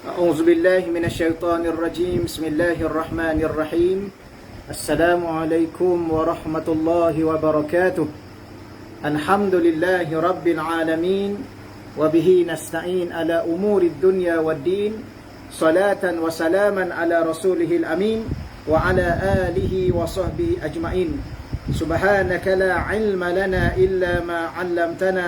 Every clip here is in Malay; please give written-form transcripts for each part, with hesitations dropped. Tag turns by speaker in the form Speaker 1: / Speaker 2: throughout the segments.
Speaker 1: أعوذ بالله من الشيطان الرجيم بسم الله الرحمن الرحيم السلام عليكم ورحمة الله وبركاته الحمد لله رب العالمين وبه نستعين على أمور الدنيا والدين صلاة وسلاما على رسوله الأمين وعلى آله وصحبه أجمعين سبحانك لا علم لنا إلا ما علمتنا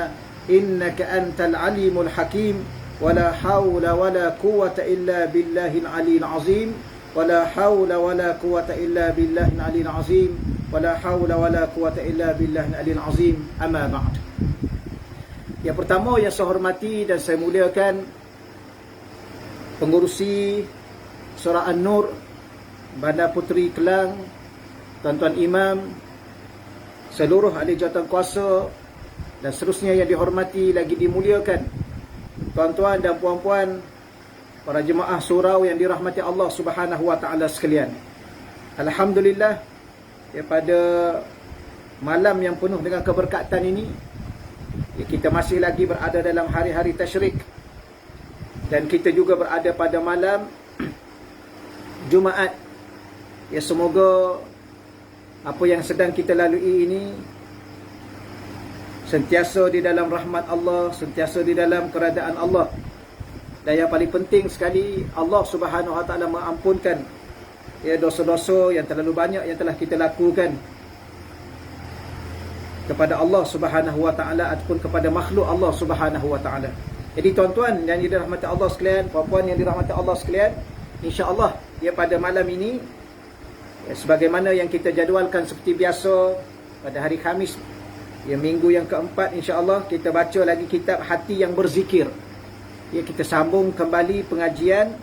Speaker 1: إنك أنت العليم الحكيم ولا حول ولا قوة إلا بالله العلي العظيم ولا حول ولا قوة إلا بالله العلي العظيم ولا حول ولا قوة إلا بالله العلي العظيم أما بعد. Yang pertama yang saya hormati dan saya muliakan pengurusi Surah An-Nur Bandar Puteri Kelang, tuan-tuan imam, seluruh ahli jawatan kuasa dan seterusnya yang dihormati lagi dimuliakan, tuan-tuan dan puan-puan, para jemaah surau yang dirahmati Allah Subhanahu wa taala sekalian. Alhamdulillah, pada malam yang penuh dengan keberkatan ini, kita masih lagi berada dalam hari-hari tasyrik, dan kita juga berada pada malam Jumaat. Semoga apa yang sedang kita lalui ini sentiasa di dalam rahmat Allah, sentiasa di dalam keradaan Allah. Dan yang paling penting sekali, Allah Subhanahu wa taala mengampunkan dosa-dosa yang terlalu banyak yang telah kita lakukan kepada Allah Subhanahu wa taala ataupun kepada makhluk Allah Subhanahu wa taala. Jadi tuan-tuan yang dirahmati Allah sekalian, puan-puan yang dirahmati Allah sekalian, insya-Allah pada malam ini, sebagaimana yang kita jadualkan seperti biasa pada hari Khamis, minggu yang keempat, insya-Allah kita baca lagi kitab Hati yang Berzikir. Kita sambung kembali pengajian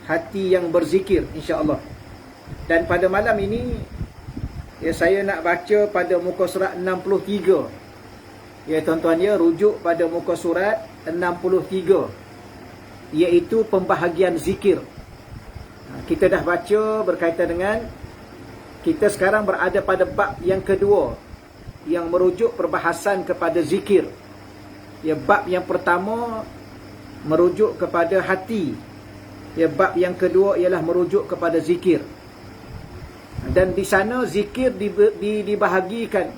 Speaker 1: Hati yang Berzikir, insya-Allah. Dan pada malam ini, saya nak baca pada muka surat 63. Tuan-tuan, rujuk pada muka surat 63, iaitu pembahagian zikir. Kita dah baca berkaitan dengan, kita sekarang berada pada bab yang kedua yang merujuk perbahasan kepada zikir. Bab yang pertama merujuk kepada hati. Bab yang kedua ialah merujuk kepada zikir. Dan di sana zikir dibahagikan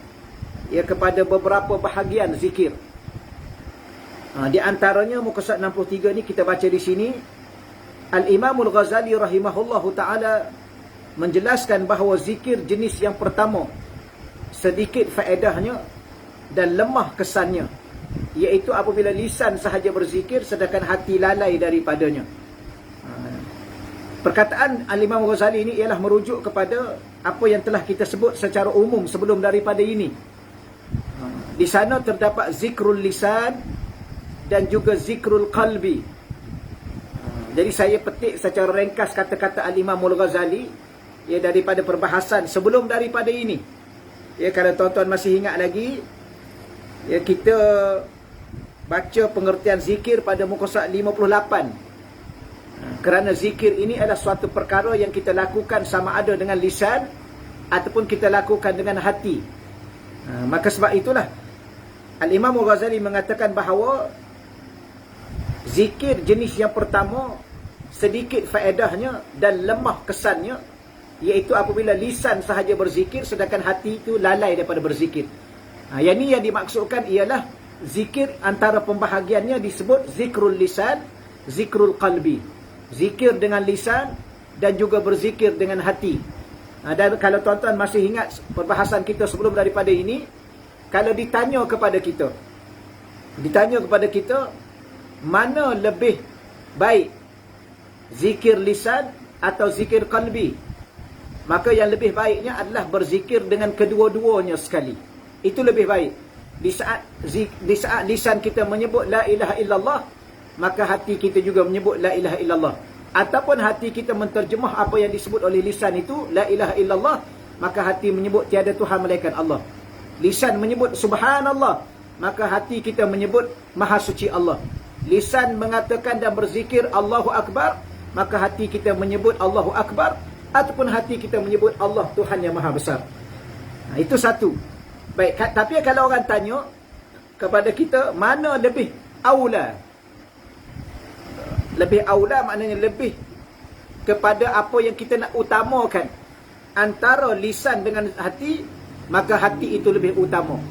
Speaker 1: kepada beberapa bahagian zikir. Di antaranya muka surat 63 ni kita baca di sini, Al-Imamul Ghazali rahimahullahu taala menjelaskan bahawa zikir jenis yang pertama sedikit faedahnya dan lemah kesannya, iaitu apabila lisan sahaja berzikir sedangkan hati lalai daripadanya. Perkataan Al-Imam Ghazali ini ialah merujuk kepada apa yang telah kita sebut secara umum sebelum daripada ini. Di sana terdapat zikrul lisan dan juga zikrul qalbi. Jadi saya petik secara ringkas kata-kata Al-Imam Al-Ghazali daripada perbahasan sebelum daripada ini. Kalau tuan-tuan masih ingat lagi, kita baca pengertian zikir pada muka surat 58. Kerana zikir ini adalah suatu perkara yang kita lakukan sama ada dengan lisan ataupun kita lakukan dengan hati. Maka sebab itulah Al-Imam Al-Ghazali mengatakan bahawa zikir jenis yang pertama sedikit faedahnya dan lemah kesannya, iaitu apabila lisan sahaja berzikir sedangkan hati itu lalai daripada berzikir. Yang ini yang dimaksudkan ialah zikir antara pembahagiannya disebut zikrul lisan, zikrul qalbi. Zikir dengan lisan dan juga berzikir dengan hati. Dan kalau tuan-tuan masih ingat perbahasan kita sebelum daripada ini, kalau ditanya kepada kita mana lebih baik, zikir lisan atau zikir qalbi, maka yang lebih baiknya adalah berzikir dengan kedua-duanya sekali. Itu lebih baik. Di saat lisan kita menyebut la ilaha illallah, maka hati kita juga menyebut la ilaha illallah. Ataupun hati kita menterjemah apa yang disebut oleh lisan itu la ilaha illallah, maka hati menyebut tiada Tuhan melainkan Allah. Lisan menyebut subhanallah, maka hati kita menyebut maha suci Allah. Lisan mengatakan dan berzikir Allahu Akbar, maka hati kita menyebut Allahu Akbar, ataupun hati kita menyebut Allah Tuhan yang maha besar. Itu satu. Baik, tapi kalau orang tanya kepada kita mana lebih aula, Lebih aula maknanya lebih kepada apa yang kita nak utamakan antara lisan dengan hati, maka hati itu lebih utama.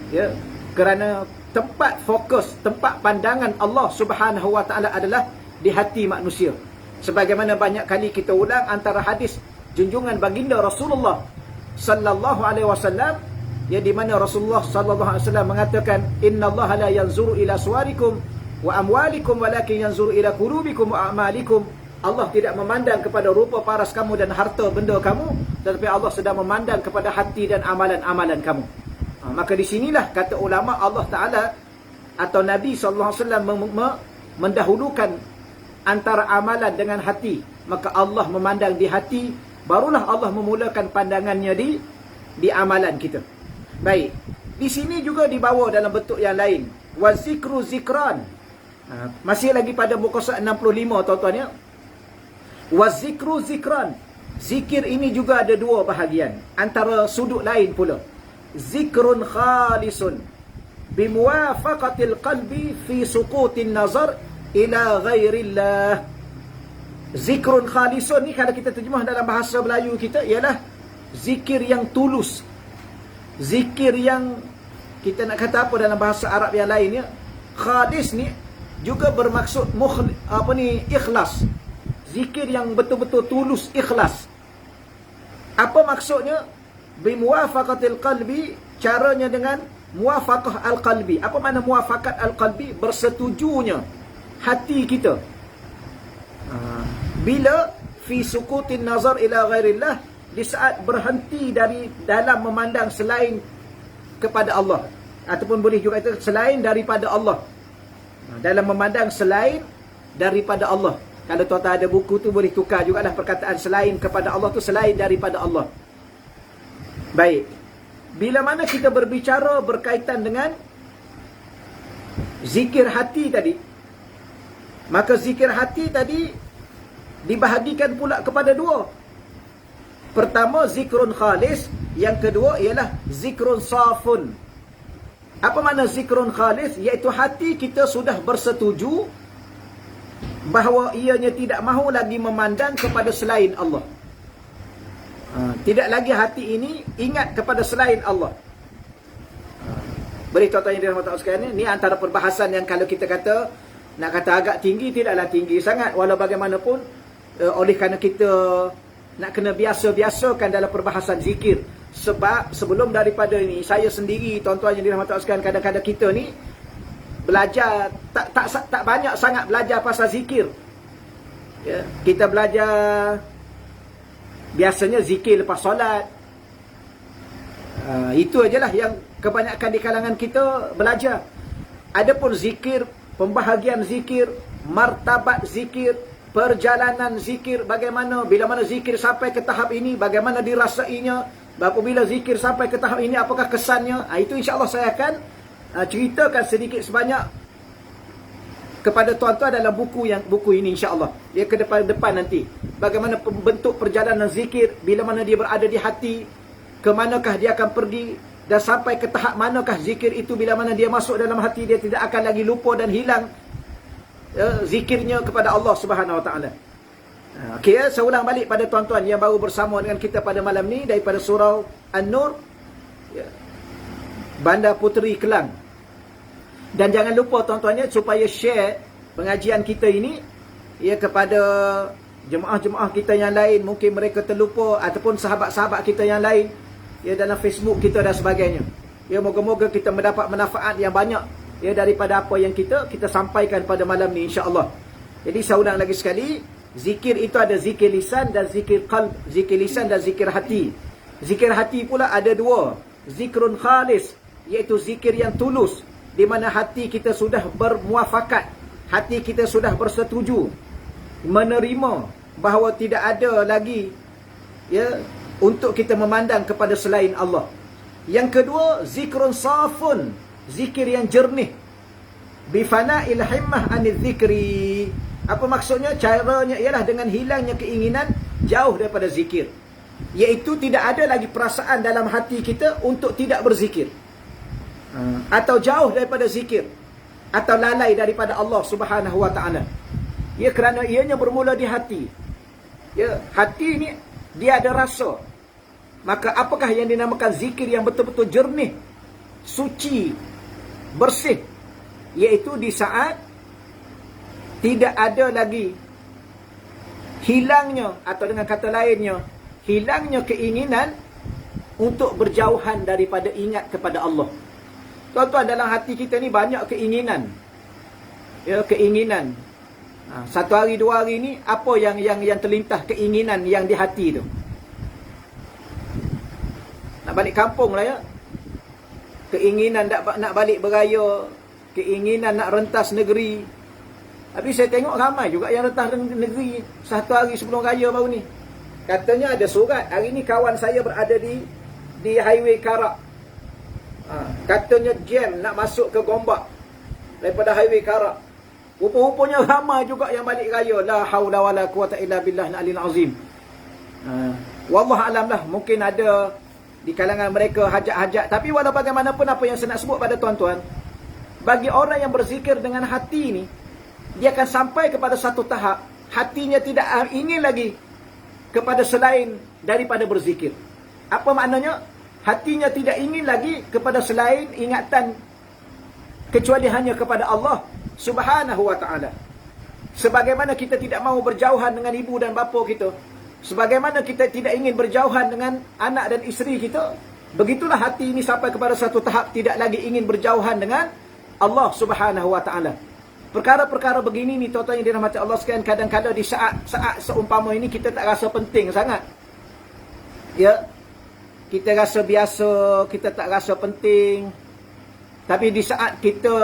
Speaker 1: Ya, kerana tempat fokus, tempat pandangan Allah Subhanahu wa taala adalah di hati manusia. Sebagaimana banyak kali kita ulang antara hadis junjungan baginda Rasulullah sallallahu alaihi wasallam, ya, di mana Rasulullah sallallahu alaihi wasallam mengatakan, innallaha la yanzuru ila suwarikum wa amwalikum walakin yanzuru ila qulubikum wa a'malikum. Allah tidak memandang kepada rupa paras kamu dan harta benda kamu, tetapi Allah sedang memandang kepada hati dan amalan-amalan kamu. Maka di sinilah kata ulama, Allah Taala atau Nabi sallallahu alaihi wasallam mendahulukan antara amalan dengan hati. Maka Allah memandang di hati, barulah Allah memulakan pandangannya di amalan kita. Baik. Di sini juga dibawa dalam bentuk yang lain. Wa zikru zikran. Masih lagi pada muka surat 65 tuan-tuan ya. Wa zikru zikran. Zikir ini juga ada dua bahagian. Antara sudut lain pula. Zikrun khalisun bimuwafaqatil qalbi fi suqutin nazar ila ghairillah. Zikrun khalisun ni kalau kita terjemah dalam bahasa Melayu kita ialah zikir yang tulus. Zikir yang kita nak kata apa dalam bahasa Arab yang lainnya, khalis ni juga bermaksud ikhlas. Zikir yang betul-betul tulus, ikhlas. Apa maksudnya? Bimuwafaqatil qalbi, caranya dengan muwafaqah al-qalbi. Apa makna muwafaqat al-qalbi? Bersetujunya hati kita. Bila fi sukutin nazar ila ghairillah, di saat berhenti dari dalam memandang selain kepada Allah, ataupun boleh juga itu selain daripada Allah. Dalam memandang selain daripada Allah. Kalau tuan-tuan ada buku tu boleh tukar jugalah perkataan selain kepada Allah tu selain daripada Allah. Baik. Bila mana kita berbicara berkaitan dengan zikir hati tadi, maka zikir hati tadi dibahagikan pula kepada dua. Pertama zikrun khalis, yang kedua ialah zikrun safun. Apa makna zikrun khalis? Iaitu hati kita sudah bersetuju bahawa ianya tidak mahu lagi memandang kepada selain Allah. Tidak lagi hati ini ingat kepada selain Allah. Beri tuan-tuan yang dirahmati Allah sekalian, ni antara perbahasan yang kalau kita kata nak kata agak tinggi, tidaklah tinggi sangat. Walau bagaimanapun, oleh kerana kita nak kena biasa-biasakan dalam perbahasan zikir. Sebab sebelum daripada ini, saya sendiri, tuan-tuan yang dirahmati Allah sekalian, kadang-kadang kita ni belajar tak banyak sangat belajar pasal zikir. Ya, kita belajar biasanya zikir lepas solat. Itu ajalah yang kebanyakan di kalangan kita belajar. Adapun zikir, pembahagian zikir, martabat zikir, perjalanan zikir, bagaimana, bila mana zikir sampai ke tahap ini, bagaimana dirasainya, apabila zikir sampai ke tahap ini, apakah kesannya, itu insya-Allah saya akan ceritakan sedikit sebanyak kepada tuan-tuan dalam buku ini insya-Allah. Dia ke depan nanti. Bagaimana bentuk perjalanan zikir, bila mana dia berada di hati, ke manakah dia akan pergi, dan sampai ke tahap manakah zikir itu bila mana dia masuk dalam hati, dia tidak akan lagi lupa dan hilang zikirnya kepada Allah Subhanahu Wa Taala. Okey, saya ulang balik pada tuan-tuan yang baru bersama dengan kita pada malam ni daripada surau An-Nur, Bandar Puteri Kelang. Dan jangan lupa tuan-tuannya supaya share pengajian kita ini ya kepada jemaah-jemaah kita yang lain, mungkin mereka terlupa, ataupun sahabat-sahabat kita yang lain ya dalam Facebook kita dan sebagainya. Ya, moga-moga kita mendapat manfaat yang banyak ya daripada apa yang kita sampaikan pada malam ni insya-Allah. Jadi saya ulang lagi sekali, zikir itu ada zikir lisan dan zikir qalb, zikir lisan dan zikir hati. Zikir hati pula ada dua, zikrun khalis, iaitu zikir yang tulus, di mana hati kita sudah bermuafakat, hati kita sudah bersetuju, menerima bahawa tidak ada lagi ya untuk kita memandang kepada selain Allah. Yang kedua, zikrun safun, zikir yang jernih, bifana'il himmah anil zikri. Apa maksudnya? Caranya ialah dengan hilangnya keinginan jauh daripada zikir, iaitu tidak ada lagi perasaan dalam hati kita untuk tidak berzikir, atau jauh daripada zikir, atau lalai daripada Allah Subhanahu Wa Taala. Ya, kerana ianya bermula di hati. Ya, hati ni dia ada rasa. Maka apakah yang dinamakan zikir yang betul-betul jernih, suci, bersih? Iaitu di saat tidak ada lagi hilangnya, atau dengan kata lainnya, hilangnya keinginan untuk berjauhan daripada ingat kepada Allah. Tuan-tuan, dalam hati kita ni banyak keinginan. Ya, keinginan. Satu hari, dua hari ni, apa yang terlintas keinginan yang di hati tu? Nak balik kampung lah ya. Keinginan nak balik beraya. Keinginan nak rentas negeri. Tapi saya tengok ramai juga yang rentas negeri satu hari sebelum raya baru ni. Katanya ada surat. Hari ni kawan saya berada di highway Karak. Katanya jam nak masuk ke Gombak daripada highway Karak. Rupa-rupanya ramai juga yang balik raya. La haula wala quwata illa billah al-aliyil azim. Wallah alam lah, mungkin ada di kalangan mereka hajat-hajat. Tapi walau bagaimanapun, apa yang saya nak sebut pada tuan-tuan, bagi orang yang berzikir dengan hati ni, dia akan sampai kepada satu tahap hatinya tidak ingin lagi kepada selain daripada berzikir. Apa maknanya? Hatinya tidak ingin lagi kepada selain ingatan kecuali hanya kepada Allah Subhanahu wa ta'ala. Sebagaimana kita tidak mahu berjauhan dengan ibu dan bapa kita, sebagaimana kita tidak ingin berjauhan dengan anak dan isteri kita, begitulah hati ini sampai kepada satu tahap tidak lagi ingin berjauhan dengan Allah Subhanahu wa ta'ala. Perkara-perkara begini ni tuan-tuan yang dirahmati Allah sekalian, kadang-kadang di saat seumpama ini kita tak rasa penting sangat. Ya, kita rasa biasa, kita tak rasa penting. Tapi di saat kita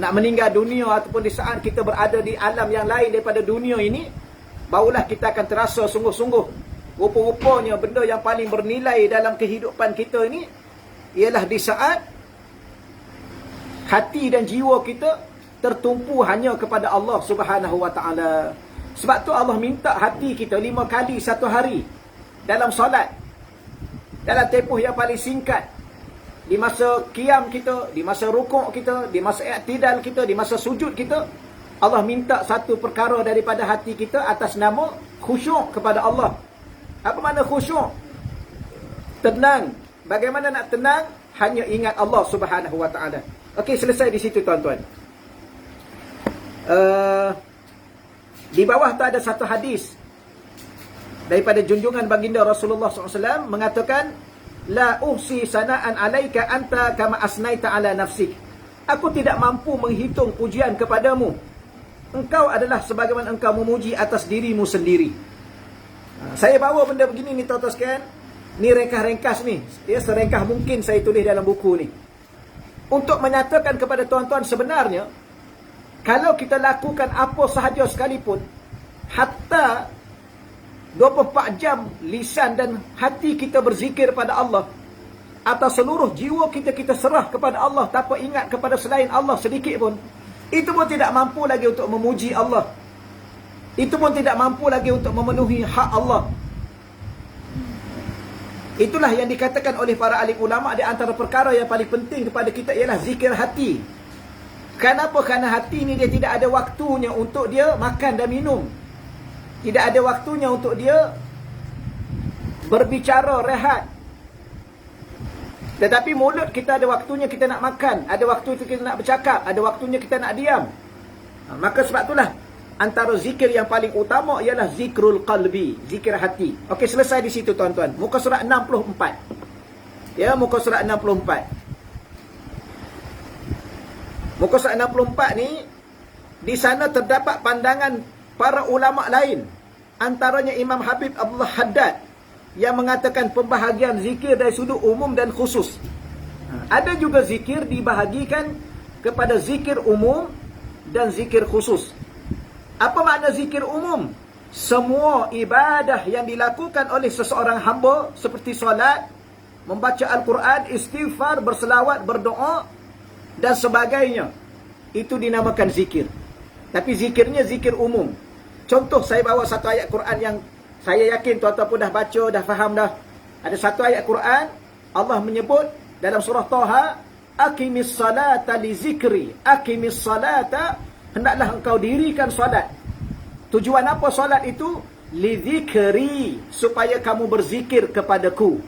Speaker 1: nak meninggal dunia, ataupun di saat kita berada di alam yang lain daripada dunia ini, barulah kita akan terasa sungguh-sungguh. Rupa-rupanya benda yang paling bernilai dalam kehidupan kita ini ialah di saat hati dan jiwa kita tertumpu hanya kepada Allah Subhanahu wa ta'ala. Sebab tu Allah minta hati kita 5 kali satu hari dalam solat, dalam tempoh yang paling singkat, di masa qiyam kita, di masa rukuk kita, di masa i'tidal kita, di masa sujud kita. Allah minta satu perkara daripada hati kita atas nama khusyuk kepada Allah. Apa makna khusyuk? Tenang. Bagaimana nak tenang? Hanya ingat Allah Subhanahu wa ta'ala. Okey, selesai di situ tuan-tuan. Di bawah tu ada satu hadis daripada junjungan baginda Rasulullah SAW mengatakan, la uhsi sana'an alaika anta kama asnaita ala nafsik. Aku tidak mampu menghitung pujian kepadamu. Engkau adalah sebagaimana engkau memuji atas dirimu sendiri. Saya bawa benda begini ni tuan-tuan sekalian. Ni ringkas-ringkas ni. Ya, serengkah mungkin saya tulis dalam buku ni. Untuk menyatakan kepada tuan-tuan sebenarnya, kalau kita lakukan apa sahaja sekalipun, hatta 24 jam lisan dan hati kita berzikir pada Allah, atau seluruh jiwa kita serah kepada Allah tanpa ingat kepada selain Allah sedikit pun, itu pun tidak mampu lagi untuk memuji Allah. Itu pun tidak mampu lagi untuk memenuhi hak Allah. Itulah yang dikatakan oleh para alim ulama, di antara perkara yang paling penting kepada kita ialah zikir hati. Kenapa? Kerana hati ni dia tidak ada waktunya untuk dia makan dan minum. Tidak ada waktunya untuk dia berbicara, rehat. Tetapi mulut kita ada waktunya kita nak makan, ada waktu kita nak bercakap, ada waktunya kita nak diam. Maka sebab itulah antara zikir yang paling utama ialah zikrul qalbi, zikir hati. Okey, selesai di situ tuan-tuan. Muka surat 64. Ya, muka surat 64. Muka surat 64 ni, di sana terdapat pandangan para ulama lain. Antaranya Imam Habib Abdullah Haddad yang mengatakan pembahagian zikir dari sudut umum dan khusus. Ada juga zikir dibahagikan kepada zikir umum dan zikir khusus. Apa makna zikir umum? Semua ibadah yang dilakukan oleh seseorang hamba seperti solat, membaca Al-Quran, istighfar, berselawat, berdoa dan sebagainya, itu dinamakan zikir. Tapi zikirnya zikir umum. Contoh, saya bawa satu ayat Quran yang saya yakin tuan-tuan pun dah baca, dah faham dah. Ada satu ayat Quran, Allah menyebut dalam surah Taha, aqimis salata li zikri, aqimis salata hendaklah engkau dirikan solat. Tujuan apa solat itu? Lidzikri, supaya kamu berzikir kepadaku.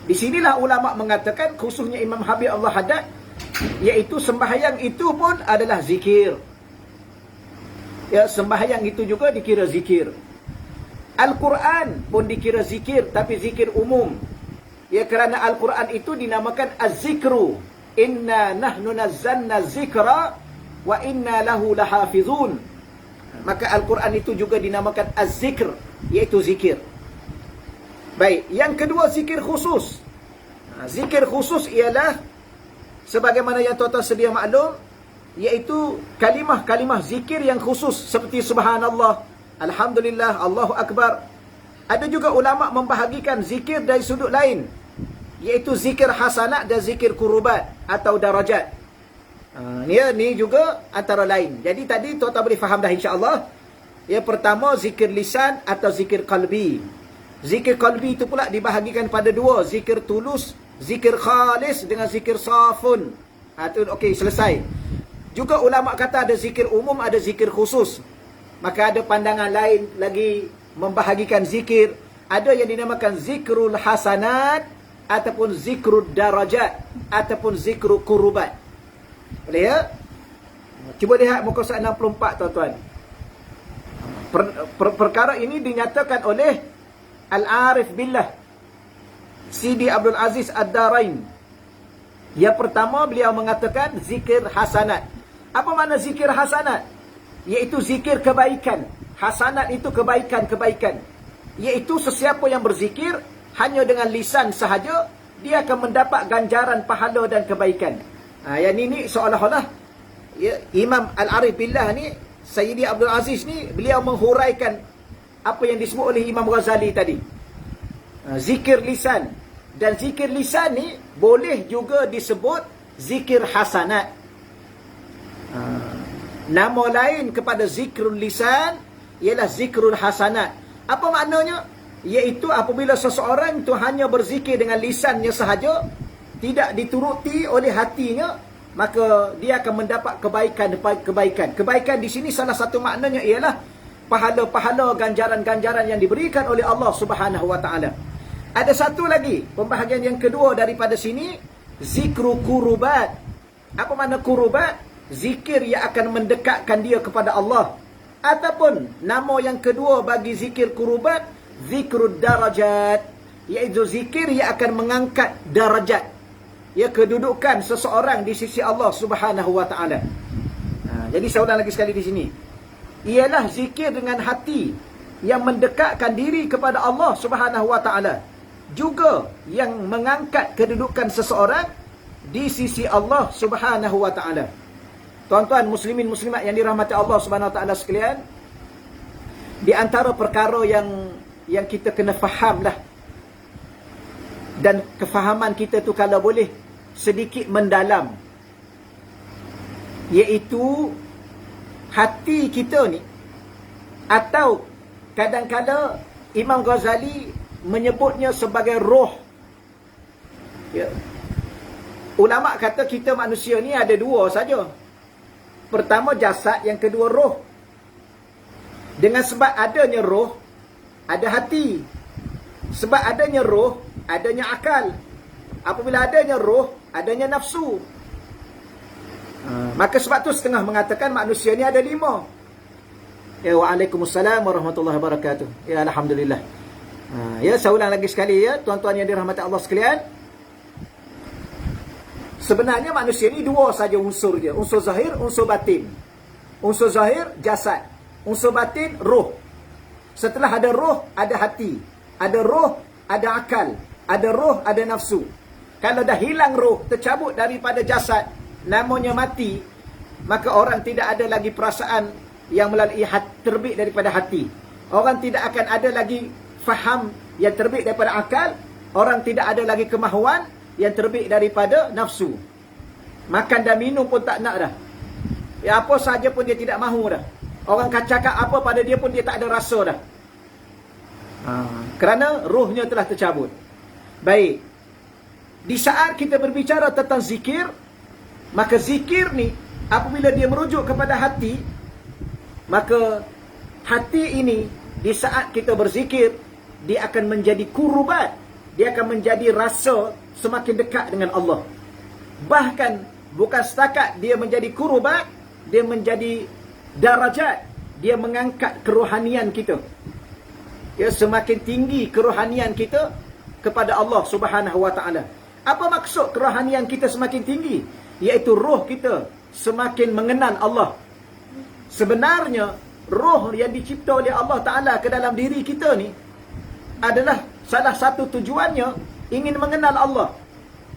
Speaker 1: Di sinilah ulama mengatakan, khususnya Imam Habib Allah Haddad, iaitu sembahyang itu pun adalah zikir. Ya, sembahyang itu juga dikira zikir. Al-Quran pun dikira zikir, tapi zikir umum. Ya, kerana Al-Quran itu dinamakan az-zikru. Inna nahnu nazzalna zikra wa inna lahu lahafizun. Maka Al-Quran itu juga dinamakan az-zikr, iaitu zikir. Baik, yang kedua zikir khusus. Zikir khusus ialah sebagaimana yang tuan-tuan sedia maklum, iaitu kalimah-kalimah zikir yang khusus seperti subhanallah, alhamdulillah, Allahu akbar. Ada juga ulama membahagikan zikir dari sudut lain, iaitu zikir hasanat dan zikir kurubat atau darajat. Ni juga antara lain. Jadi tadi tuan-tuan boleh faham dah insya-Allah. Yang pertama zikir lisan atau zikir qalbi. Zikir qalbi itu pula dibahagikan pada dua, zikir tulus, zikir khalis dengan zikir safun. Itu okey, selesai. Juga ulama kata ada zikir umum, ada zikir khusus. Maka ada pandangan lain lagi membahagikan zikir. Ada yang dinamakan zikrul hasanat ataupun zikrul darajat ataupun zikrul kurubat. Boleh ya? Cuba lihat muka surat 64 tuan-tuan. Perkara ini dinyatakan oleh Al-Arif Billah Sidi Abdul Aziz Ad-Darain. Yang pertama beliau mengatakan zikir hasanat. Apa makna zikir hasanat? Iaitu zikir kebaikan. Hasanat itu kebaikan-kebaikan. Iaitu sesiapa yang berzikir hanya dengan lisan sahaja, dia akan mendapat ganjaran pahala dan kebaikan. Yang ini seolah-olah ya, Imam Al-Arif Billah ni, Sayyidi Abdul Aziz ni, beliau menghuraikan apa yang disebut oleh Imam Ghazali tadi. Zikir lisan. Dan zikir lisan ni boleh juga disebut zikir hasanat. Nama lain kepada zikrul lisan ialah zikrul hasanat. Apa maknanya? Iaitu apabila seseorang itu hanya berzikir dengan lisannya sahaja, tidak dituruti oleh hatinya, maka dia akan mendapat kebaikan. Kebaikan di sini salah satu maknanya ialah pahala-pahala, ganjaran-ganjaran yang diberikan oleh Allah Subhanahu wa taala. Ada satu lagi, pembahagian yang kedua daripada sini, zikru kurubat. Apa makna kurubat? Zikir yang akan mendekatkan dia kepada Allah. Ataupun nama yang kedua bagi zikir kurubat, zikrud darajat, iaitu zikir yang akan mengangkat darajat, ya, kedudukan seseorang di sisi Allah Subhanahu wa taala. Jadi saya ulang lagi sekali di sini. Ialah zikir dengan hati yang mendekatkan diri kepada Allah Subhanahu wa taala, juga yang mengangkat kedudukan seseorang di sisi Allah Subhanahu wa taala. Tuan-tuan muslimin muslimat yang dirahmati Allah Subhanahu wa taala sekalian, di antara perkara yang kita kena fahamlah, dan kefahaman kita tu kalau boleh sedikit mendalam, iaitu hati kita ni, atau kadang-kadang Imam Ghazali menyebutnya sebagai roh. Ya. Ulama kata kita manusia ni ada dua saja. Pertama jasad, yang kedua roh. Dengan sebab adanya roh, ada hati. Sebab adanya roh, adanya akal. Apabila adanya roh, adanya nafsu. Maka sebab tu setengah mengatakan manusia ni ada 5. Ya, waalaikumsalam warahmatullahi wabarakatuh. Ya, alhamdulillah. Ya, saya ulang lagi sekali ya, tuan-tuan yang dirahmati Allah sekalian. Sebenarnya manusia ni 2 saja unsur dia. Unsur zahir, unsur batin. Unsur zahir, jasad. Unsur batin, roh. Setelah ada roh, ada hati. Ada roh, ada akal. Ada roh, ada nafsu. Kalau dah hilang roh, tercabut daripada jasad, namanya mati, maka orang tidak ada lagi perasaan yang melalui terbit daripada hati. Orang tidak akan ada lagi faham yang terbit daripada akal. Orang tidak ada lagi kemahuan yang terbit daripada nafsu. Makan dan minum pun tak nak dah. Ya, apa saja pun dia tidak mahu dah. Orang cakap apa pada dia pun dia tak ada rasa dah. Kerana rohnya telah tercabut. Baik. Di saat kita berbicara tentang zikir, maka zikir ni Apabila dia merujuk kepada hati, maka hati ini di saat kita berzikir, dia akan menjadi kurubat, dia akan menjadi rasa semakin dekat dengan Allah. Bahkan bukan setakat dia menjadi kurubat, dia menjadi darajat, dia mengangkat kerohanian kita. Ya, semakin tinggi kerohanian kita kepada Allah Subhanahu wa taala. Apa maksud kerohanian kita semakin tinggi? Iaitu roh kita semakin mengenal Allah. Sebenarnya roh yang dicipta oleh Allah Taala ke dalam diri kita ni adalah salah satu tujuannya ingin mengenal Allah,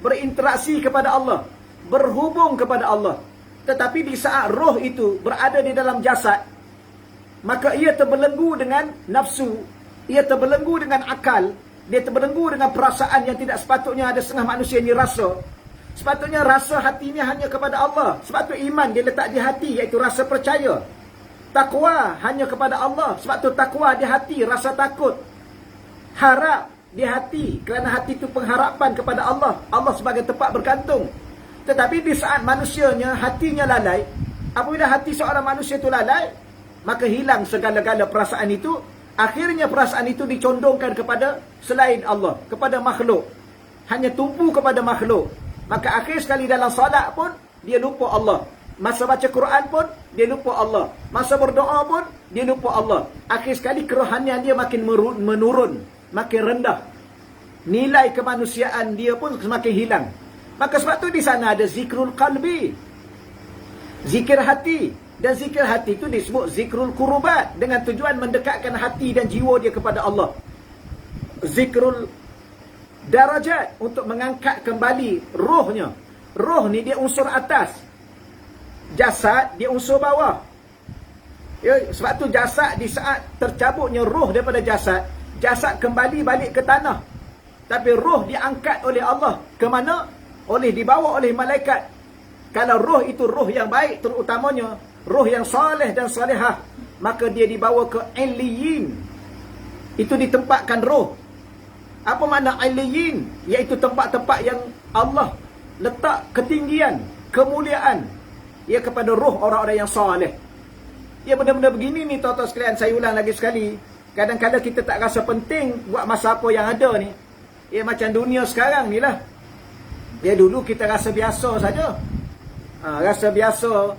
Speaker 1: berinteraksi kepada Allah, berhubung kepada Allah. Tetapi di saat roh itu berada di dalam jasad, maka ia terbelenggu dengan nafsu, ia terbelenggu dengan akal, dia terbelenggu dengan perasaan yang tidak sepatutnya ada setengah manusia ni rasa. Sepatutnya rasa hatinya hanya kepada Allah. Sebab tu iman dia letak di hati, iaitu rasa percaya. Takwa hanya kepada Allah. Sebab tu takwa di hati, rasa takut. Harap di hati, kerana hati itu pengharapan kepada Allah. Allah sebagai tempat bergantung. Tetapi di saat manusianya, hatinya lalai, apabila hati seorang manusia itu lalai, maka hilang segala-gala perasaan itu. Akhirnya perasaan itu dicondongkan kepada selain Allah, kepada makhluk. Hanya tumpu kepada makhluk. Maka akhir sekali dalam salat pun, dia lupa Allah. Masa baca Quran pun, dia lupa Allah. Masa berdoa pun, dia lupa Allah. Akhir sekali kerohanian dia makin menurun, makin rendah. Nilai kemanusiaan dia pun semakin hilang. Maka sebab tu di sana ada zikrul qalbi, zikir hati. Dan zikir hati itu disebut zikrul kurubat, dengan tujuan mendekatkan hati dan jiwa dia kepada Allah. Zikrul darajat, untuk mengangkat kembali rohnya. Roh ni dia unsur atas, jasad dia unsur bawah. Ya, sebab tu jasad di saat tercabutnya roh daripada jasad, jasad kembali balik ke tanah. Tapi roh diangkat oleh Allah ke mana? Dibawa oleh malaikat. Kalau roh itu roh yang baik, terutamanya roh yang soleh dan solehah, maka dia dibawa ke Illiyin. Itu ditempatkan roh. Apa makna Illiyin? Iaitu tempat-tempat yang Allah letak ketinggian, kemuliaan, ia kepada roh orang-orang yang soleh. Ya, benda-benda begini ni tuan-tuan sekalian, saya ulang lagi sekali. Kadang-kadang kita tak rasa penting buat masa apa yang ada ni. Ya, macam dunia sekarang ni lah. Ya, dulu kita rasa biasa saja. Rasa biasa,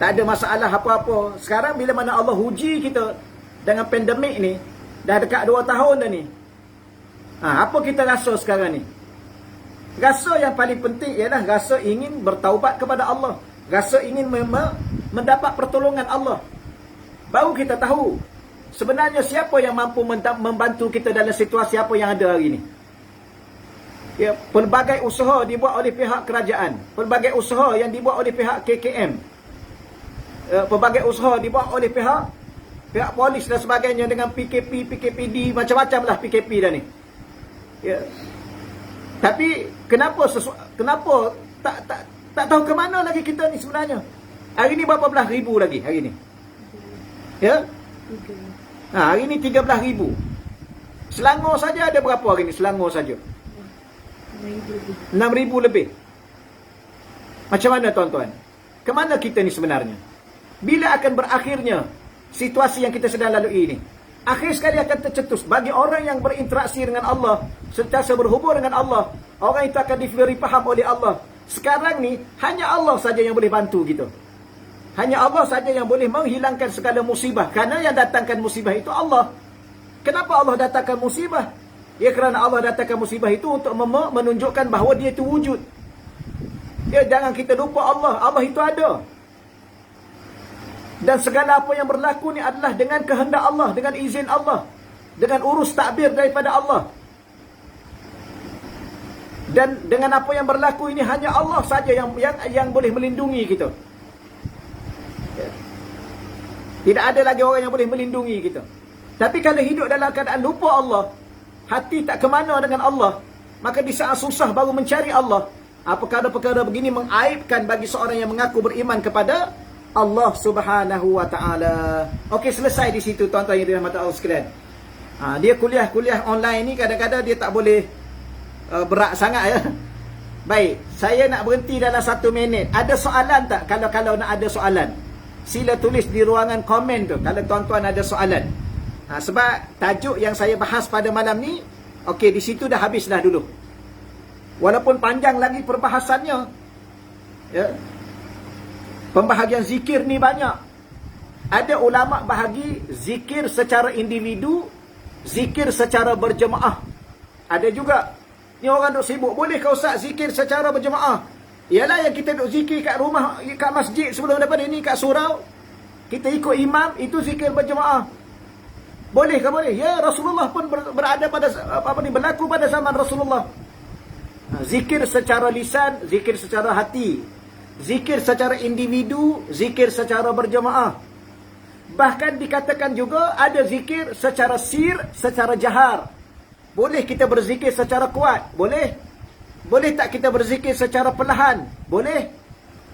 Speaker 1: tak ada masalah apa-apa. Sekarang bila mana Allah uji kita dengan pandemik ni, dah dekat 2 tahun dah ni. Apa kita rasa sekarang ni? Rasa yang paling penting ialah rasa ingin bertaubat kepada Allah. Rasa ingin mendapat pertolongan Allah. Baru kita tahu sebenarnya siapa yang mampu membantu kita dalam situasi apa yang ada hari ni. Ya, pelbagai usaha dibuat oleh pihak kerajaan, pelbagai usaha yang dibuat oleh pihak KKM, pelbagai usaha dibuat oleh pihak polis dan sebagainya, dengan PKP, PKPD, macam-macam lah PKP dah ni. Ya. Tapi kenapa tak tahu ke mana lagi kita ni sebenarnya? Hari ni berapa belas ribu lagi hari ni? Ya? Hari ni 13,000. Selangor saja ada berapa hari ni? Selangor saja 6,000 lebih. Macam mana tuan-tuan? Kemana kita ni sebenarnya? Bila akan berakhirnya situasi yang kita sedang lalui ini? Akhir sekali akan tercetus. Bagi orang yang berinteraksi dengan Allah, sentiasa berhubung dengan Allah, orang itu akan diberi faham oleh Allah. Sekarang ni hanya Allah saja yang boleh bantu kita. Hanya Allah saja yang boleh menghilangkan segala musibah. Kerana yang datangkan musibah itu Allah. Kenapa Allah datangkan musibah? Ya, kerana Allah datangkan musibah itu untuk menunjukkan bahawa dia itu wujud. Ya, jangan kita lupa Allah. Allah itu ada. Dan segala apa yang berlaku ni adalah dengan kehendak Allah, dengan izin Allah, dengan urus takbir daripada Allah. Dan dengan apa yang berlaku ini hanya Allah saja yang boleh melindungi kita. Ya. Tidak ada lagi orang yang boleh melindungi kita. Tapi kalau hidup dalam keadaan lupa Allah, hati tak kemana dengan Allah, maka di saat susah baru mencari Allah. Perkara-perkara begini mengaibkan bagi seorang yang mengaku beriman kepada Allah Subhanahu wa ta'ala. Okey, selesai di situ tuan-tuan yang dirahmati Allah sekalian. Dia kuliah online ni kadang-kadang dia tak boleh berat sangat ya. Baik, saya nak berhenti dalam 1 minit. Ada soalan tak? Kalau nak ada soalan, sila tulis di ruangan komen tu kalau tuan-tuan ada soalan. Sebab tajuk yang saya bahas pada malam ni, okey, di situ dah habis dah dulu. Walaupun panjang lagi perbahasannya, ya. Pembahagian zikir ni banyak. Ada ulama bahagi zikir secara individu, zikir secara berjemaah. Ada juga. Ni orang duk sibuk. Boleh ke Ustaz zikir secara berjemaah? Ialah yang kita duk zikir kat rumah, kat masjid sebelum daripada ni, kat surau. Kita ikut imam, itu zikir berjemaah. Boleh ke? Boleh. Ya, Rasulullah pun berada pada berlaku pada zaman Rasulullah. Zikir secara lisan, zikir secara hati. Zikir secara individu, zikir secara berjemaah. Bahkan dikatakan juga ada zikir secara sir, secara jahar. Boleh kita berzikir secara kuat? Boleh. Boleh tak kita berzikir secara perlahan? Boleh.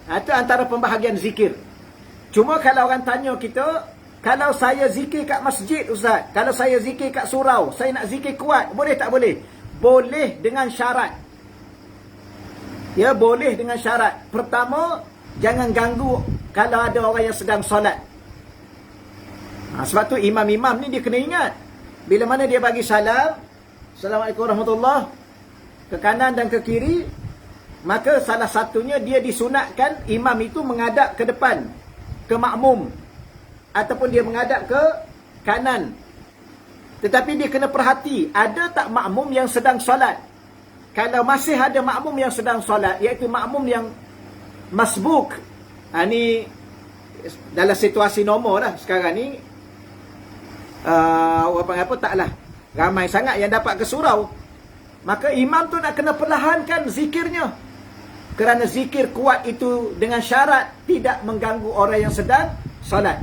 Speaker 1: Itu antara pembahagian zikir. Cuma kalau orang tanya kita, kalau saya zikir kat masjid Ustaz, kalau saya zikir kat surau, saya nak zikir kuat, boleh tak boleh? Boleh dengan syarat. Ya, boleh dengan syarat. Pertama, jangan ganggu kalau ada orang yang sedang solat. Sebab tu imam-imam ni dia kena ingat, bila mana dia bagi salam, Assalamualaikum warahmatullahi, ke kanan dan ke kiri, maka salah satunya dia disunatkan imam itu menghadap ke depan, ke makmum, ataupun dia menghadap ke kanan. Tetapi dia kena perhati, ada tak makmum yang sedang solat? Kalau masih ada makmum yang sedang solat, iaitu makmum yang masbuk, ni dalam situasi normal lah sekarang ni, apa taklah ramai sangat yang dapat ke surau, maka imam tu nak kena perlahankan zikirnya. Kerana zikir kuat itu dengan syarat tidak mengganggu orang yang sedang solat.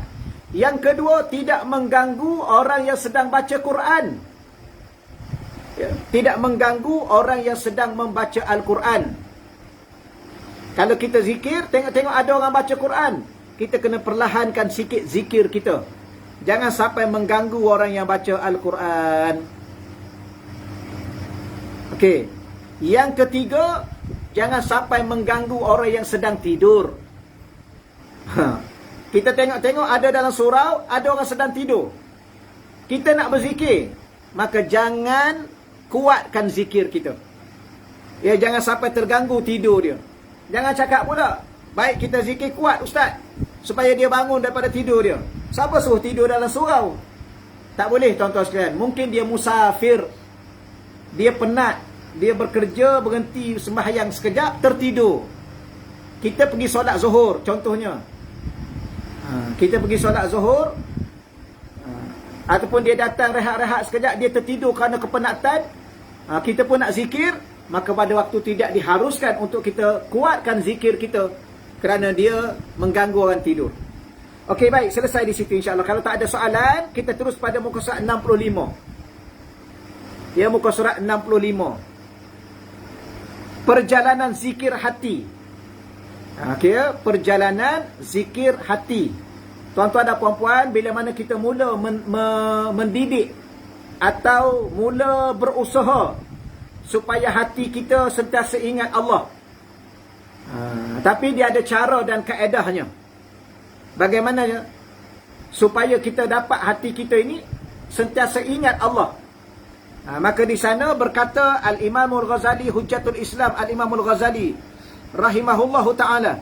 Speaker 1: Yang kedua, tidak mengganggu orang yang sedang baca Quran. Ya, tidak mengganggu orang yang sedang membaca Al-Quran. Kalau kita zikir, tengok-tengok ada orang baca Quran, kita kena perlahankan sikit zikir kita. Jangan sampai mengganggu orang yang baca Al-Quran. Okey. Yang ketiga, jangan sampai mengganggu orang yang sedang tidur. Kita tengok-tengok ada dalam surau, ada orang sedang tidur. Kita nak berzikir, maka jangan kuatkan zikir kita. Ya, jangan sampai terganggu tidur dia. Jangan cakap pula, baik kita zikir kuat Ustaz, supaya dia bangun daripada tidur dia. Siapa suruh tidur dalam surau? Tak boleh tuan-tuan sekalian. Mungkin dia musafir, dia penat, dia bekerja, berhenti sembahyang sekejap, tertidur. Kita pergi solat zuhur contohnya. Kita pergi solat zuhur, ataupun dia datang rehat-rehat sekejap, dia tertidur kerana kepenatan. Kita pun nak zikir, maka pada waktu tidak diharuskan untuk kita kuatkan zikir kita, kerana dia mengganggu orang tidur. Okey, baik, selesai di situ insya-Allah. Kalau tak ada soalan, kita terus pada muka surat 65. Ya, muka surat 65. Perjalanan zikir hati. Okey, perjalanan zikir hati. Tuan-tuan dan puan-puan, bila mana kita mula mendidik atau mula berusaha supaya hati kita sentiasa ingat Allah, tapi dia ada cara dan kaedahnya. Bagaimana supaya kita dapat hati kita ini sentiasa ingat Allah? Maka di sana berkata Al-Imamul Ghazali, Hujjatul Islam Al-Imamul Ghazali rahimahullahu ta'ala,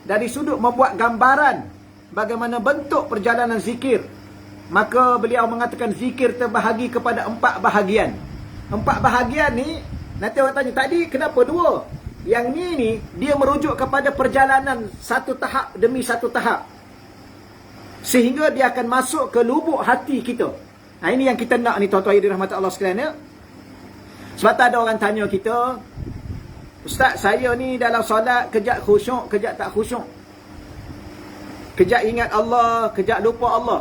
Speaker 1: dari sudut membuat gambaran bagaimana bentuk perjalanan zikir, maka beliau mengatakan zikir terbahagi kepada 4 bahagian. 4 bahagian ni, nanti orang tanya, tadi kenapa 2? Yang ni dia merujuk kepada perjalanan satu tahap demi satu tahap, sehingga dia akan masuk ke lubuk hati kita. Ini yang kita nak ni tuan-tuan yang dirahmati Allah sekalian, ya. Sebab tak ada orang tanya kita, Ustaz, saya ni dalam solat kejap khusyuk, kejap tak khusyuk, kejap ingat Allah, kejap lupa Allah,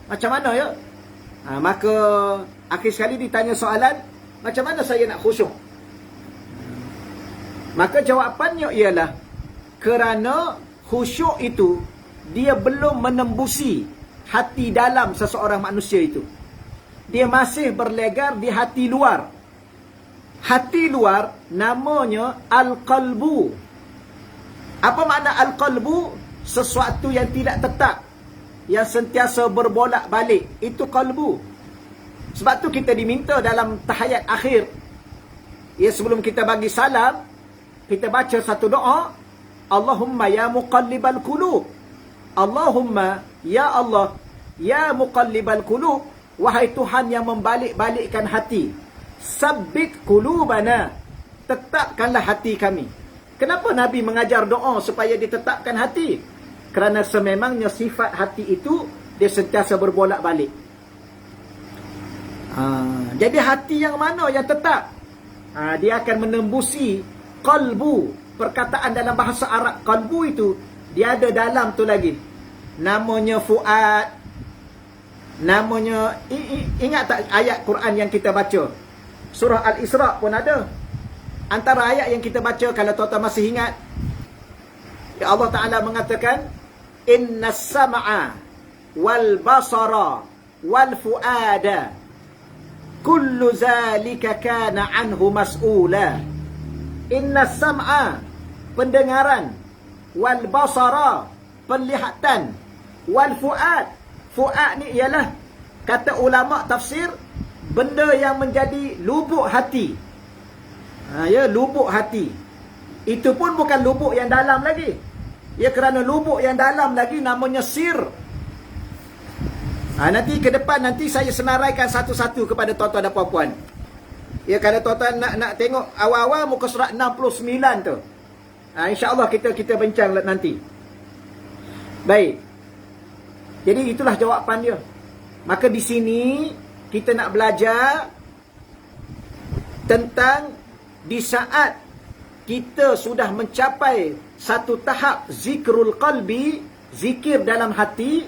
Speaker 1: macam mana ya? Maka akhir sekali ditanya soalan, macam mana saya nak khusyuk? Maka jawapannya ialah kerana khusyuk itu dia belum menembusi hati dalam seseorang manusia itu. Dia masih berlegar di hati luar. Hati luar namanya al-qalbu. Apa makna al-qalbu? Sesuatu yang tidak tetap, yang sentiasa berbolak-balik. Itu qalbu. Sebab tu kita diminta dalam tahiyat akhir, ya, sebelum kita bagi salam, kita baca satu doa, Allahumma ya muqallibal qulub. Allahumma, ya Allah, ya muqallibal qulub, wahai Tuhan yang membalik-balikkan hati, sabbit qulubana, tetapkanlah hati kami. Kenapa Nabi mengajar doa supaya ditetapkan hati? Kerana sememangnya sifat hati itu dia sentiasa berbolak-balik. Jadi hati yang mana yang tetap? Dia akan menembusi qalbu. Perkataan dalam bahasa Arab qalbu itu, dia ada dalam tu lagi. Namanya fuad. Namanya, ingat tak ayat Quran yang kita baca? Surah Al-Isra pun ada. Antara ayat yang kita baca, kalau tuan-tuan masih ingat, ya, Allah Ta'ala mengatakan, Inna sam'a wal basara wal fuada kullu zalika kana anhu mas'ula. Inna sam'a, pendengaran, wal basara, penglihatan, wal fuad. Fuad ni ialah, kata ulama tafsir, benda yang menjadi lubuk hati. Ya, lubuk hati. Itu pun bukan lubuk yang dalam lagi. Ya, kerana lubuk yang dalam lagi namanya sir. Nanti ke depan, nanti saya senaraikan satu-satu kepada tuan-tuan dan puan-puan. Ya, kalau tuan-tuan nak tengok awal-awal muka surat 69 tu. InsyaAllah kita bincang nanti. Baik. Jadi itulah jawapan dia. Maka di sini kita nak belajar tentang di saat kita sudah mencapai satu tahap zikrul qalbi, zikir dalam hati,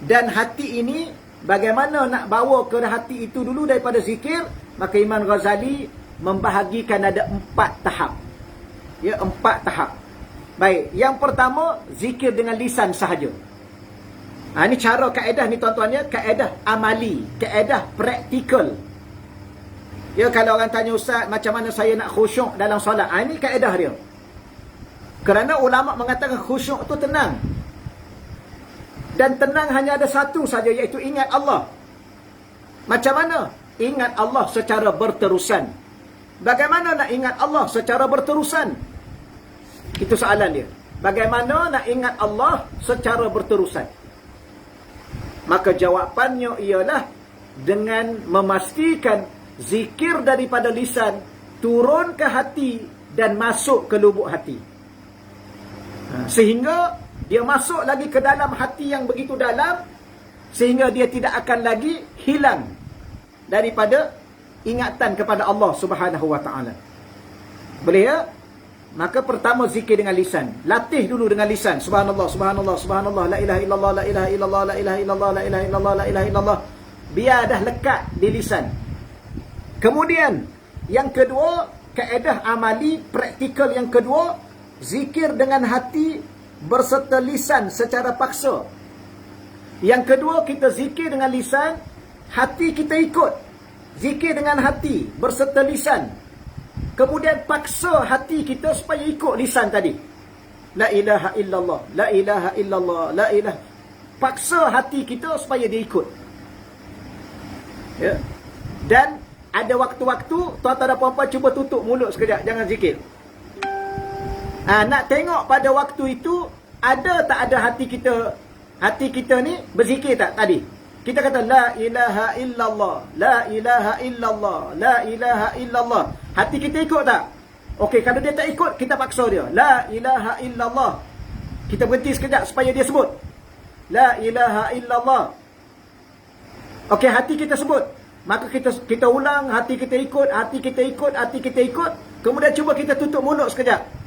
Speaker 1: dan hati ini bagaimana nak bawa ke hati itu dulu daripada zikir, maka Imam Ghazali membahagikan ada 4 tahap. Ya, 4 tahap. Baik, yang pertama zikir dengan lisan sahaja. Ini cara kaedah ni tuan-tuan ya, kaedah amali, kaedah praktikal. Ya, kalau orang tanya ustaz, macam mana saya nak khusyuk dalam solat? Ini kaedah dia. Kerana ulama mengatakan khusyuk tu tenang. Dan tenang hanya ada satu saja, iaitu ingat Allah. Macam mana? Ingat Allah secara berterusan. Bagaimana nak ingat Allah secara berterusan? Itu soalan dia. Bagaimana nak ingat Allah secara berterusan? Maka jawapannya ialah dengan memastikan zikir daripada lisan turun ke hati dan masuk ke lubuk hati. Sehingga dia masuk lagi ke dalam hati yang begitu dalam, sehingga dia tidak akan lagi hilang daripada ingatan kepada Allah Subhanahu wa taala. Boleh ya? Maka pertama zikir dengan lisan. Latih dulu dengan lisan. Subhanallah, subhanallah, subhanallah, la ilaha illallah, la ilaha illallah, la ilaha illallah, la ilaha illallah, la ilaha illallah. Biar dah lekat di lisan. Kemudian yang kedua, kaedah amali praktikal yang kedua, zikir dengan hati berserta lisan secara paksa. Yang kedua, kita zikir dengan lisan, hati kita ikut. Zikir dengan hati berserta lisan. Kemudian paksa hati kita supaya ikut lisan tadi. La ilaha illallah, la ilaha illallah, la ilaha. Paksa hati kita supaya dia ikut. Ya. Dan ada waktu-waktu tuan-tuan dan puan-puan cuba tutup mulut sekejap, jangan zikir. Nak tengok pada waktu itu ada tak ada hati kita ni berzikir tak tadi? Kita kata la ilaha illallah, la ilaha illallah, la ilaha illallah. Hati kita ikut tak? Okey, kalau dia tak ikut, kita paksa dia. La ilaha illallah. Kita berhenti sekejap supaya dia sebut. La ilaha illallah. Okey, hati kita sebut. Maka kita ulang, hati kita ikut, hati kita ikut, hati kita ikut. Kemudian cuba kita tutup mulut sekejap.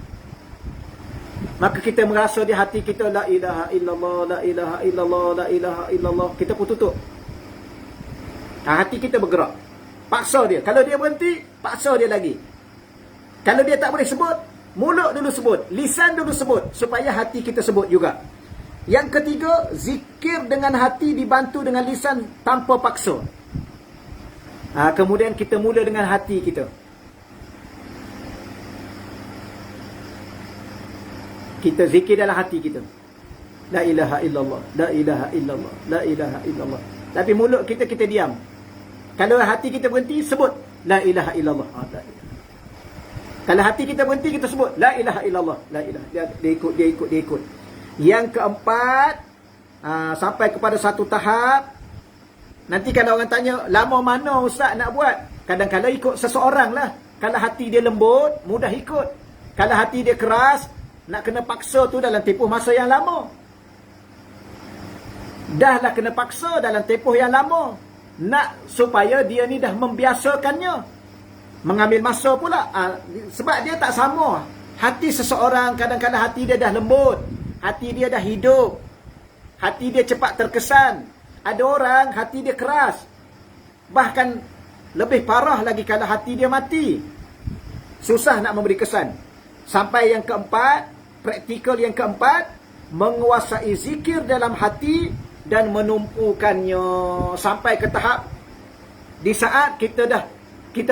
Speaker 1: Maka kita merasa di hati kita la ilaha illallah, la ilaha illallah, la ilaha illallah. Kita pun tutup. Hati kita bergerak. Paksa dia. Kalau dia berhenti, paksa dia lagi. Kalau dia tak boleh sebut, mulut dulu sebut, lisan dulu sebut, supaya hati kita sebut juga. Yang ketiga, zikir dengan hati dibantu dengan lisan tanpa paksa. Kemudian kita mula dengan hati kita. Kita zikir dalam hati kita. La ilaha illallah, la ilaha illallah, la ilaha illallah. Tapi mulut kita diam. Kalau hati kita berhenti, sebut la ilaha illallah. La ilaha. Kalau hati kita berhenti, kita sebut la ilaha illallah, la ilaha. Dia ikut. Yang keempat, sampai kepada satu tahap, nanti kalau orang tanya, lama mana ustaz nak buat? Kadang-kadang ikut seseorang lah. Kalau hati dia lembut, mudah ikut. Kalau hati dia keras, nak kena paksa tu dalam tempoh masa yang lama. Dah lah kena paksa dalam tempoh yang lama. Nak supaya dia ni dah membiasakannya. Mengambil masa pula. Sebab dia tak sama. Hati seseorang kadang-kadang hati dia dah lembut. Hati dia dah hidup. Hati dia cepat terkesan. Ada orang hati dia keras. Bahkan lebih parah lagi kalau hati dia mati. Susah nak memberi kesan. Sampai yang keempat, praktikal yang keempat, menguasai zikir dalam hati dan menumpukannya sampai ke tahap di saat kita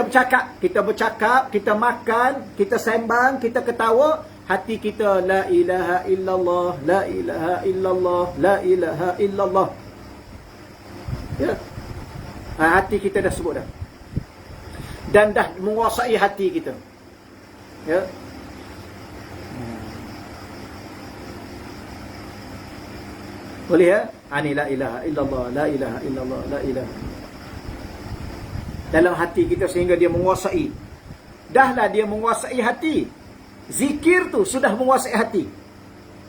Speaker 1: bercakap, kita makan, kita sembang, kita ketawa, hati kita la ilaha illallah, la ilaha illallah, la ilaha illallah. Ya. Hati kita dah sebut dah. Dan dah menguasai hati kita. Ya. Boleh ya? Ani la ilaha illallah, la ilaha illallah, la ilaha. Dalam hati kita sehingga dia menguasai. Dahlah dia menguasai hati. Zikir tu sudah menguasai hati.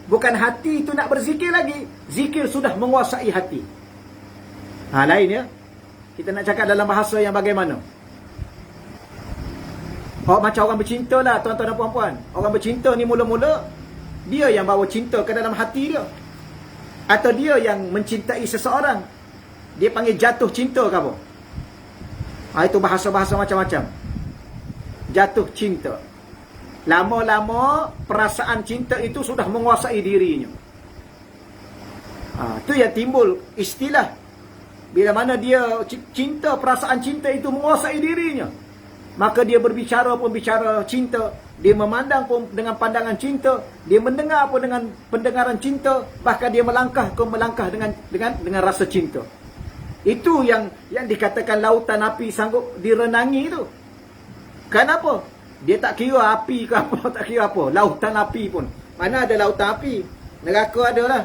Speaker 1: Bukan hati tu nak berzikir lagi. Zikir sudah menguasai hati. Lain ya. Kita nak cakap dalam bahasa yang bagaimana? Macam orang bercinta lah tuan-tuan dan puan-puan. Orang bercinta ni mula-mula dia yang bawa cinta ke dalam hati dia. Atau dia yang mencintai seseorang. Dia panggil jatuh cinta ke apa? Itu bahasa-bahasa macam-macam. Jatuh cinta. Lama-lama perasaan cinta itu sudah menguasai dirinya. Itu yang timbul istilah. Bila mana dia cinta, perasaan cinta itu menguasai dirinya, maka dia berbicara pun bicara cinta. Dia memandang pun dengan pandangan cinta. Dia mendengar pun dengan pendengaran cinta. Bahkan dia melangkah pun melangkah dengan rasa cinta. Itu yang dikatakan lautan api sanggup direnangi itu. Kenapa? Dia tak kira api ke apa, tak kira apa. Lautan api pun. Mana ada lautan api? Neraka ada lah.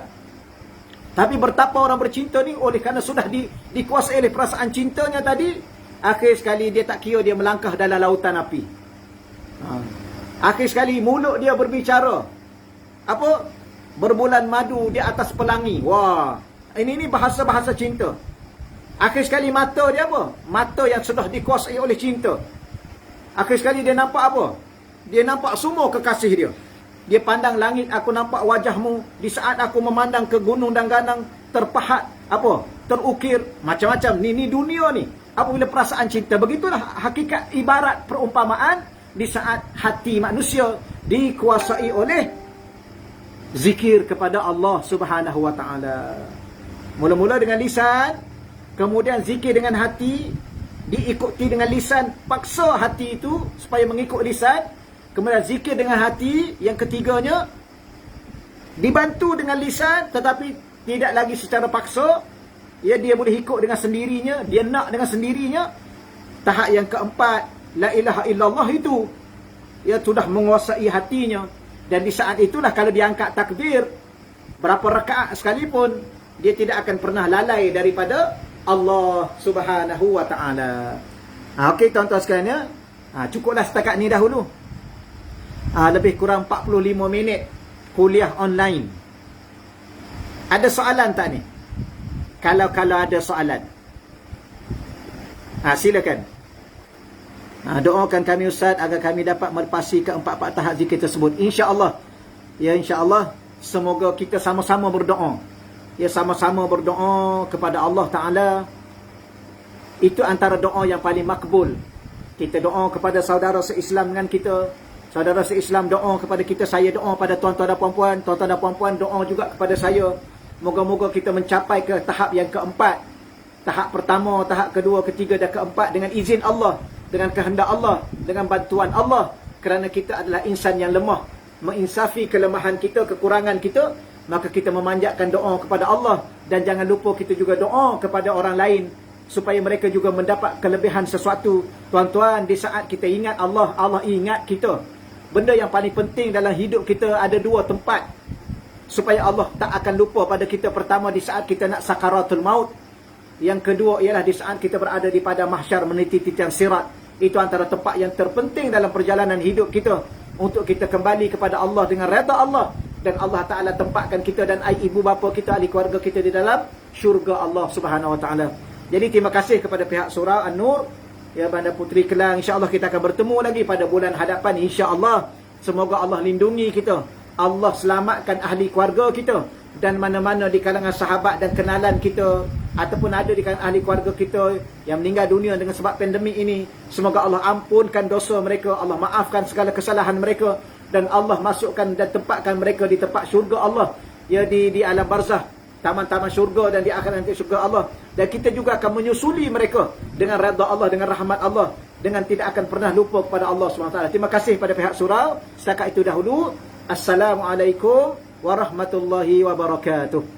Speaker 1: Tapi bertapa orang bercinta ni, oleh kerana sudah dikuasai oleh perasaan cintanya tadi, akhir sekali dia tak kira dia melangkah dalam lautan api. Akhir sekali mulut dia berbicara. Apa? Berbulan madu di atas pelangi. Wah, ini bahasa-bahasa cinta. Akhir sekali mata dia apa? Mata yang sudah dikuasai oleh cinta. Akhir sekali dia nampak apa? Dia nampak semua kekasih dia. Dia pandang langit, aku nampak wajahmu. Di saat aku memandang ke gunung dan ganang, terpahat, apa? Terukir, macam-macam. Ni dunia ni. Apabila perasaan cinta. Begitulah hakikat ibarat perumpamaan di saat hati manusia dikuasai oleh zikir kepada Allah Subhanahu wa ta'ala. Mula-mula dengan lisan, kemudian zikir dengan hati, diikuti dengan lisan, paksa hati itu supaya mengikut lisan. Kemudian zikir dengan hati, yang ketiganya dibantu dengan lisan tetapi tidak lagi secara paksa. Dia boleh ikut dengan sendirinya, dia nak dengan sendirinya. Tahap yang keempat, la ilaha illallah itu, ia sudah menguasai hatinya. Dan di saat itulah kalau dia angkat takbir berapa rakaat sekalipun, dia tidak akan pernah lalai daripada Allah Subhanahu wa ta'ala. Okey tuan-tuan sekalian ya. Cukuplah setakat ni dahulu. Lebih kurang 45 minit kuliah online. Ada soalan tak ni? Kalau ada soalan, silakan. Doakan kami Ustaz agar kami dapat melepasi keempat-empat tahap zikir tersebut. InsyaAllah. Ya, insyaAllah. Semoga kita sama-sama berdoa. Ya, sama-sama berdoa kepada Allah Ta'ala. Itu antara doa yang paling makbul. Kita doa kepada saudara se-Islam dengan kita. Saudara se-Islam doa kepada kita. Saya doa pada tuan-tuan dan puan-puan. Tuan-tuan dan puan-puan doa juga kepada saya. Moga-moga kita mencapai ke tahap yang keempat. Tahap pertama, tahap kedua, ketiga dan keempat dengan izin Allah, dengan kehendak Allah, dengan bantuan Allah. Kerana kita adalah insan yang lemah. menginsafi kelemahan kita, kekurangan kita, maka kita memanjatkan doa kepada Allah. Dan jangan lupa kita juga doa kepada orang lain supaya mereka juga mendapat kelebihan sesuatu. Tuan-tuan, di saat kita ingat Allah, Allah ingat kita. Benda yang paling penting dalam hidup kita ada dua tempat supaya Allah tak akan lupa pada kita. Pertama, di saat kita nak sakaratul maut. Yang kedua ialah di saat kita berada di padang mahsyar meniti titian sirat. Itu antara tempat yang terpenting dalam perjalanan hidup kita, untuk kita kembali kepada Allah dengan redha Allah. Dan Allah Ta'ala tempatkan kita dan ibu bapa kita, ahli keluarga kita di dalam syurga Allah Subhanahu Wa Ta'ala. Jadi terima kasih kepada pihak surau An-Nur, ya Bandar Puteri Kelang. InsyaAllah kita akan bertemu lagi pada bulan hadapan, insyaAllah. Semoga Allah lindungi kita, Allah selamatkan ahli keluarga kita, dan mana-mana di kalangan sahabat dan kenalan kita ataupun ada di kalangan ahli keluarga kita yang meninggal dunia dengan sebab pandemik ini, semoga Allah ampunkan dosa mereka, Allah maafkan segala kesalahan mereka, dan Allah masukkan dan tempatkan mereka di tempat syurga Allah, ya di alam barzah, taman-taman syurga, dan di akhirat nanti syurga Allah. Dan kita juga akan menyusuli mereka dengan redha Allah, dengan rahmat Allah, dengan tidak akan pernah lupa kepada Allah SWT. Terima kasih pada pihak surau. Setakat itu dahulu. Assalamualaikum warahmatullahi wabarakatuh.